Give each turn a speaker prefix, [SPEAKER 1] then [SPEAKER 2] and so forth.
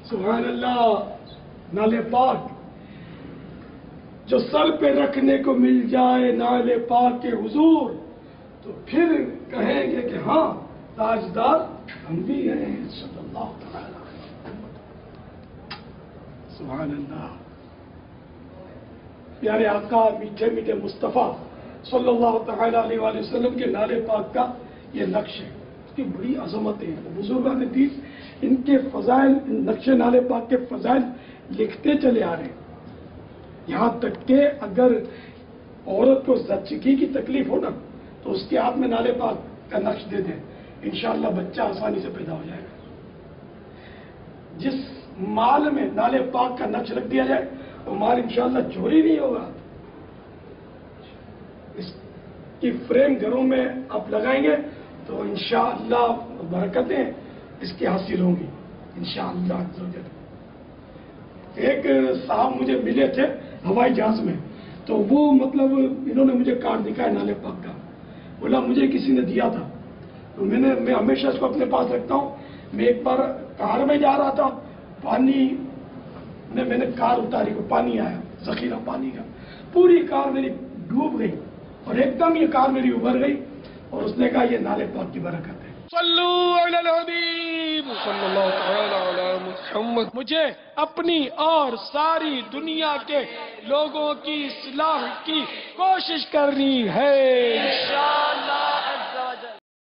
[SPEAKER 1] سبحان اللہ. نالے پاک جو سر پہ رکھنے کو مل جائے نالے پاک کے حضور تو پھر کہیں گے کہ ہاں تاجدار ہم بھی ہیں صلی اللہ تعالی. سبحان اللہ. پیارے آقا میٹھے میٹھے مصطفیٰ صلی اللہ تعالی علیہ وآلہ وسلم کے نالے پاک کا یہ نقش ہے. اس کی بڑی عظمتیں ہیں. بزرگان دین ان کے فضائل، نقش نالے پاک کے فضائل لکھتے چلے آ رہے ہیں. یہاں تک کہ اگر عورت کو زچگی کی تکلیف ہو نا تو اس کے ہاتھ میں نالے پاک کا نقش دے دیں، انشاءاللہ بچہ آسانی سے پیدا ہو جائے گا. جس مال میں نالے پاک کا نقش رکھ دیا جائے وہ مال انشاءاللہ چوری نہیں ہوگا. اس کی فریم گھروں میں آپ لگائیں گے تو انشاءاللہ برکتیں اس کی حاصل ہوں گی انشاءاللہ. ایک صاحب مجھے ملے تھے ہوائی جہاز میں، تو وہ مطلب انہوں نے مجھے کارڈ دکھایا نالے پاک کا. بولا مجھے کسی نے دیا تھا. تو میں ہمیشہ اس کو اپنے پاس رکھتا ہوں. میں ایک بار کار میں جا رہا تھا، پانی میں نے کار اتاری کو پانی آیا، ذخیرہ پانی کا، پوری کار میری ڈوب گئی اور ایک دم یہ کار میری ابھر گئی. اور اس نے کہا یہ نالے پاک کی برکت ہے. صلو علی الحبیب صلی اللہ تعالی علی محمد. مجھے اپنی اور ساری دنیا کے لوگوں کی اصلاح کی کوشش کرنی ہے انشاءاللہ.